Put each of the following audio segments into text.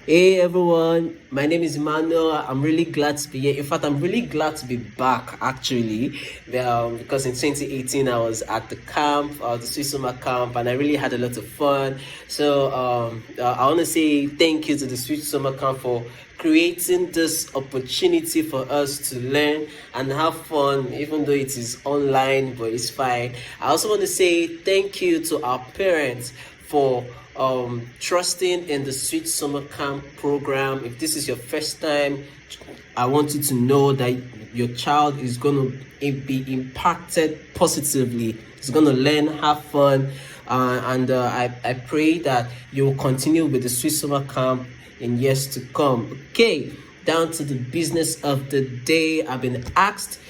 Hey everyone, my name is Emmanuel. I'm really glad to be here. In fact, I'm really glad to be back actually, because in 2018 I was at the camp, the Swiss summer camp, and I really had a lot of fun. So I want to say thank you to the Swiss summer camp for creating this opportunity for us to learn and have fun, even though it is online, but it's fine. I also want to say thank you to our parents for trusting in the Sweet Summer Camp program. If this is your first time, I want you to know that your child is going to be impacted positively. It's going to learn, have fun, and I pray that you will continue with the Sweet Summer Camp in years to come. Okay, down to the business of the day. I've been asked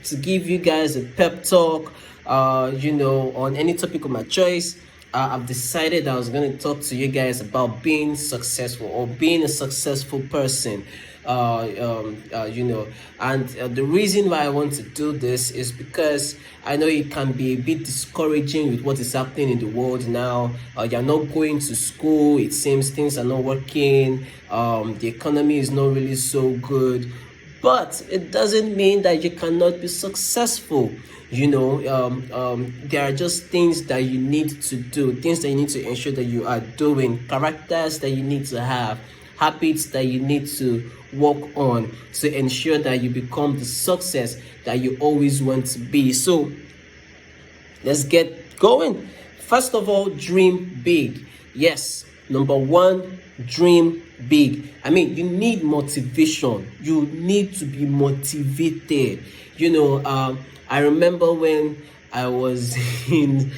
to give you guys a pep talk, on any topic of my choice. I've decided I was going to talk to you guys about being successful or being a successful person. And the reason why I want to do this is because I know it can be a bit discouraging with what is happening in the world now. You're not going to school, it seems things are not working, the economy is not really so good, but it doesn't mean that you cannot be successful. There are just things that you need to do, things that you need to ensure that you are doing, characters that you need to have, habits that you need to work on to ensure that you become the success that you always want to be. So let's get going. First of all, dream big. Yes, number one, dream big. I mean, you need motivation. You need to be motivated. I remember when I was in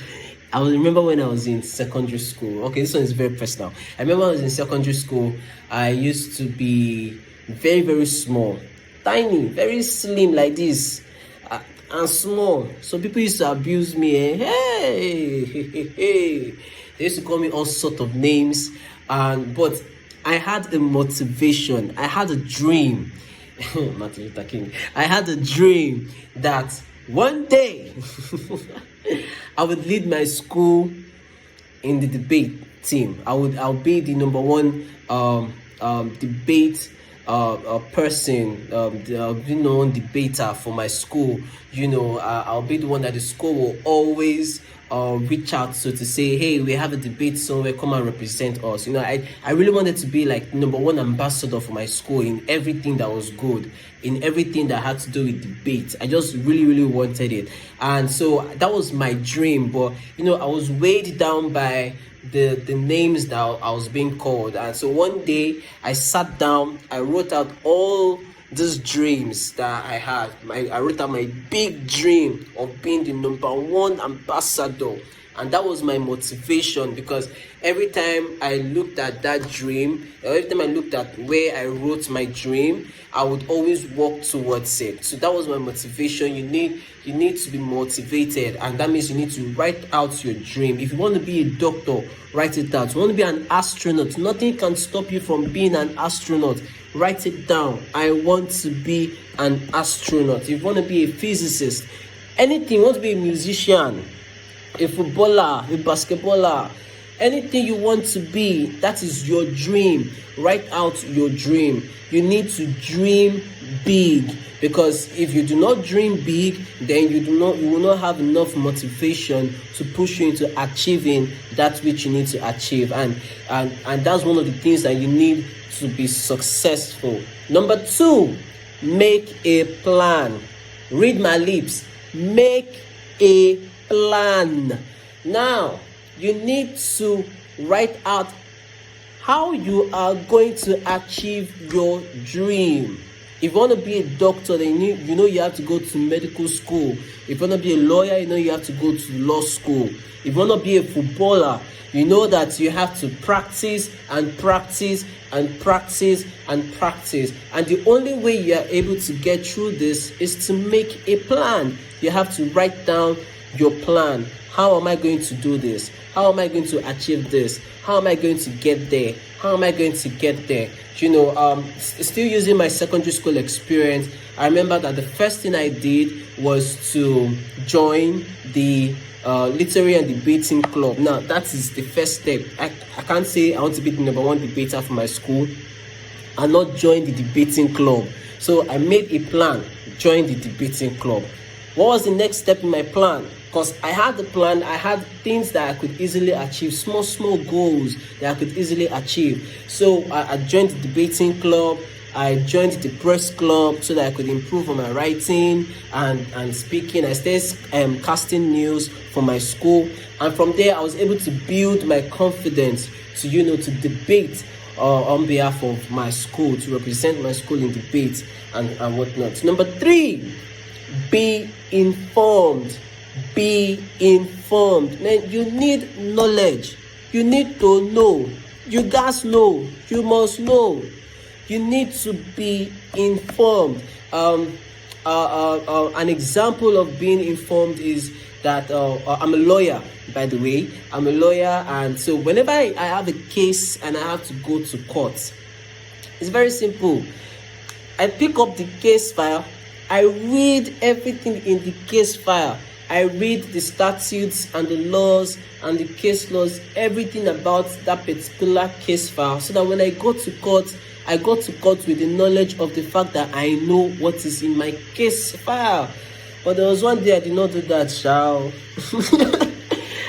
secondary school. Okay, this one is very personal. I remember I was in secondary school. I used to be very, very small, tiny, very slim like this, and small. So people used to abuse me. Hey. They used to call me all sort of names, but I had a motivation. I had a dream. Martin Luther King. I had a dream that one day I would lead my school in the debate team. I'll be the number one debate person, debater for my school. I'll be the one that the school will always reach out to say, hey, we have a debate somewhere, come and represent us. I really wanted to be like number one ambassador for my school in everything that was good, in everything that had to do with debate. I just really, really wanted it. And so that was my dream. But I was weighed down by the names that I was being called. And so one day I sat down, I wrote out all these dreams that I had. I wrote out my big dream of being the number one ambassador. And that was my motivation, because every time I looked at that dream, every time I looked at where I wrote my dream, I would always work towards it. So that was my motivation. You need to be motivated, and that means you need to write out your dream. If you want to be a doctor, write it out. You want to be an astronaut, nothing can stop you from being an astronaut. Write it down. I want to be an astronaut. If you want to be a physicist, anything, you want to be a musician, a footballer, a basketballer, anything you want to be, that is your dream. Write out your dream. You need to dream big, because if you do not dream big, then you will not have enough motivation to push you into achieving that which you need to achieve. And that's one of the things that you need to be successful. Number two, make a plan. Read my lips. Make a plan. Now, you need to write out how you are going to achieve your dream. If you want to be a doctor, then you have to go to medical school. If you want to be a lawyer, you have to go to law school. If you want to be a footballer, you know that you have to practice and practice and practice and practice. And the only way you are able to get through this is to make a plan. You have to write down your plan. How am I going to do this? How am I going to achieve this? How am I going to get there? How am I going to get there? Still using my secondary school experience, I remember that the first thing I did was to join the literary and debating club. Now, that is the first step. I can't say I want to be the number one debater for my school and not join the debating club. So I made a plan, join the debating club. What was the next step in my plan? Because I had the plan, I had things that I could easily achieve, small goals that I could easily achieve. So I joined the debating club. I joined the press club so that I could improve on my writing and speaking. I started casting news for my school, and from there I was able to build my confidence to debate on behalf of my school, to represent my school in debate and whatnot. Number 3, be informed. Be informed. Man, you need knowledge. You need to know. You guys know. You must know. You need to be informed. An example of being informed is that I'm a lawyer, by the way. I'm a lawyer, and so whenever I have a case and I have to go to court, it's very simple. I pick up the case file. I read everything in the case file. I read the statutes and the laws and the case laws, everything about that particular case file, so that when I go to court with the knowledge of the fact that I know what is in my case file. But there was one day I did not do that, shall.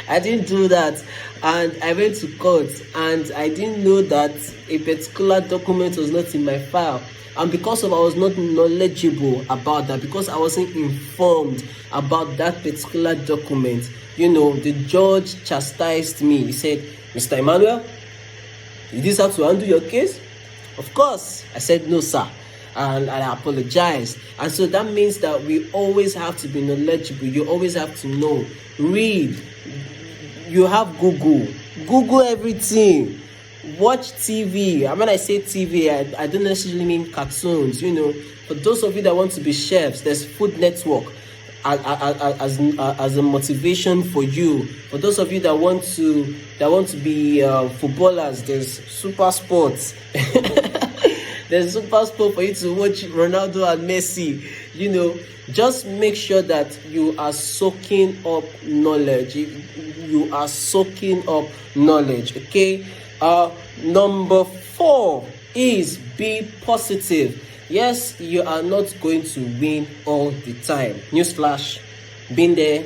I didn't do that, and I went to court and I didn't know that a particular document was not in my file. And because I was not knowledgeable about that, because I wasn't informed about that particular document, the judge chastised me. He said, "Mr. Emmanuel, you this have to handle your case?" Of course, I said, "No, sir." And I apologized. And so that means that we always have to be knowledgeable. You always have to know. Read. You have Google everything. Watch TV. And when I say TV, I don't necessarily mean cartoons. For those of you that want to be chefs, there's Food Network as a motivation for you. For those of you that want to be footballers, there's Super Sports. There's Super Sport for you to watch Ronaldo and Messi. Just make sure that you are soaking up knowledge. You are soaking up knowledge. Okay. Number 4 is be positive. Yes, you are not going to win all the time. Newsflash, been there,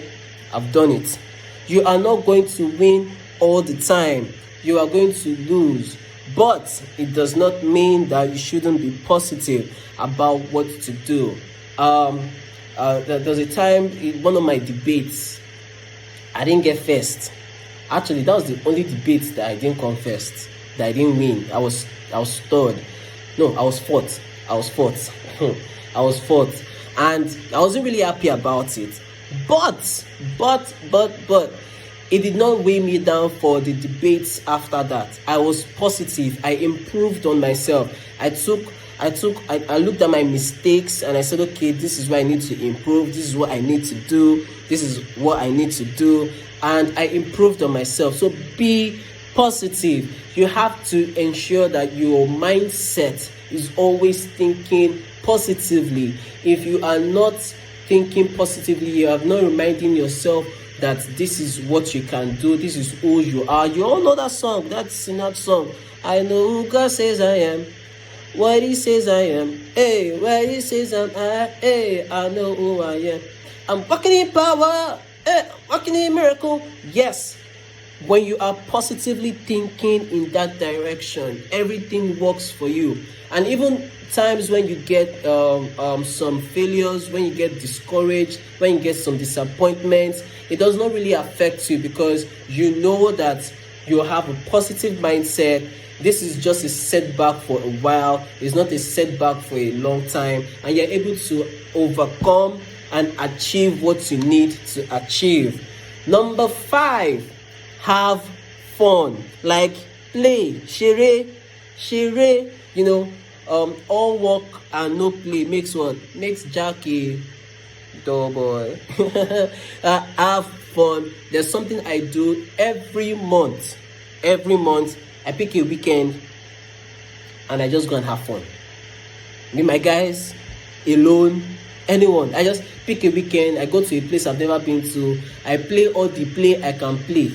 I've done it. You are not going to win all the time. You are going to lose. But it does not mean that you shouldn't be positive about what to do. There was a time in one of my debates, I didn't get first. Actually, that was the only debate that I didn't come first, that I didn't win. I was third. No, I was fourth. I was fourth. And I wasn't really happy about it. But it did not weigh me down for the debates after that. I was positive. I improved on myself. I looked at my mistakes and I said, okay, this is what I need to improve. This is what I need to do. This is what I need to do. And I improved on myself. So be positive. You have to ensure that your mindset is always thinking positively. If you are not thinking positively, you are not reminding yourself that this is what you can do, this is who you are. You all know that song. That's in that song. I know who God says I am, what He says I am. Hey, where He says I'm at. Hey, I know who I am. I'm walking in power. Hey, walking in miracle. Yes. When you are positively thinking in that direction, everything works for you. And even times when you get some failures, when you get discouraged, when you get some disappointments, it does not really affect you, because you know that you have a positive mindset. This is just a setback for a while. It's not a setback for a long time. And you're able to overcome and achieve what you need to achieve. Number 5, have fun. Like play, share. All work and no play makes what? Makes Jack a Oh boy. Have fun. There's something I do every month. Every month, I pick a weekend and I just go and have fun. Me, my guys, alone, anyone. I just pick a weekend. I go to a place I've never been to. I play all the play I can play.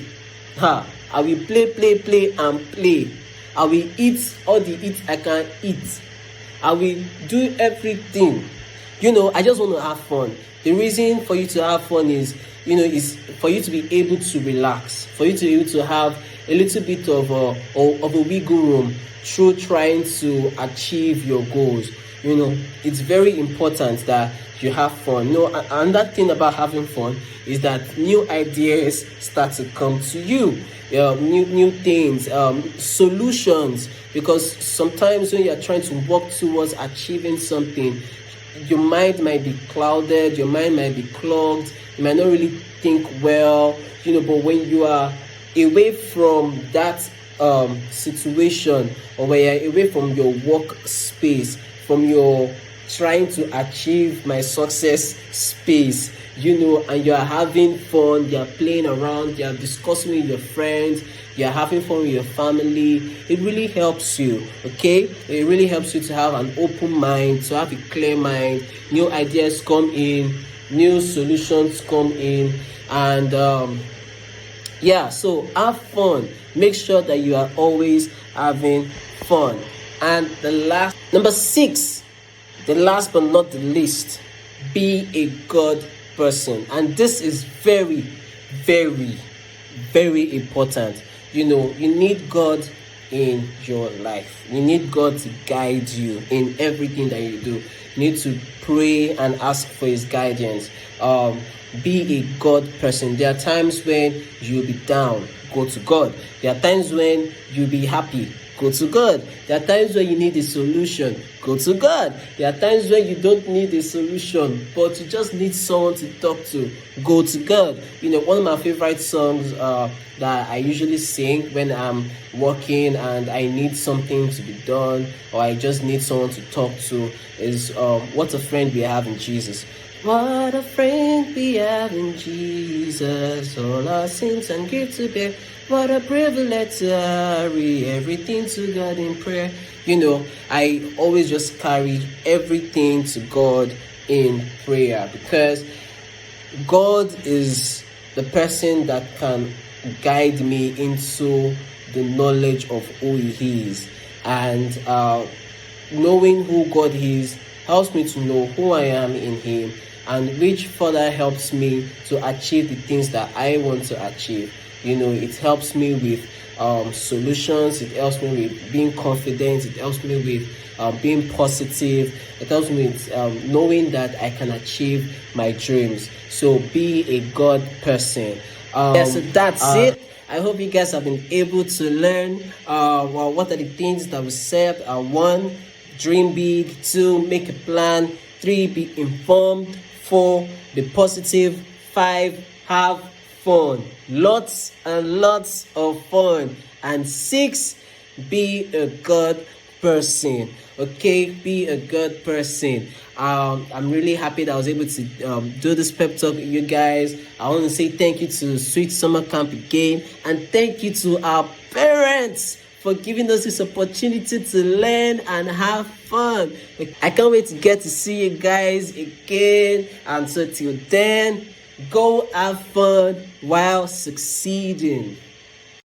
I will play, and play. I will eat all the eat I can eat. I will do everything. I just want to have fun. The reason for you to have fun is for you to be able to relax, for you to be able to have a little bit of a wiggle room through trying to achieve your goals. It's very important that you have fun. Another thing about having fun is that new ideas start to come to you. New things, solutions, because sometimes when you're trying to work towards achieving something, your mind might be clouded, your mind might be clogged, you might not really think well, but when you are away from that situation, or when you're away from your work space, from your trying to achieve my success space, and you're having fun, you're playing around, you're discussing with your friends, you're having fun with your family, it really helps you. Okay, it really helps you to have an open mind, to have a clear mind. New ideas come in, new solutions come in, and so have fun. Make sure that you are always having fun. And number 6, the last but not the least, be a God person. And this is very, very, very important. You need God in your life. You need God to guide you in everything that you do. You need to pray and ask for his guidance. Be a God person. There are times when you'll be down, go to God. There are times when you'll be happy, go to God. There are times when you need a solution, go to God. There are times when you don't need a solution, but you just need someone to talk to, go to God. One of my favorite songs that I usually sing when I'm working and I need something to be done, or I just need someone to talk to, is What a Friend We Have in Jesus. What a friend we have in Jesus, all our sins and guilt to bear. What a privilege to carry everything to God in prayer. I always just carry everything to God in prayer, because God is the person that can guide me into the knowledge of who he is. And knowing who God is helps me to know who I am in him, and which further helps me to achieve the things that I want to achieve. It helps me with solutions, it helps me with being confident, it helps me with being positive, it helps me with knowing that I can achieve my dreams. So be a God person. So that's it. I hope you guys have been able to learn what are the things that we said. 1, dream big. 2, make a plan. 3, be informed. 4, be positive. 5, have fun. Lots and lots of fun. And 6, be a God person. Okay, be a good person. I'm really happy that I was able to do this pep talk with you guys. I want to say thank you to Sweet Summer Camp again, and thank you to our parents for giving us this opportunity to learn and have fun. I can't wait to get to see you guys again. And so till then, go have fun while succeeding.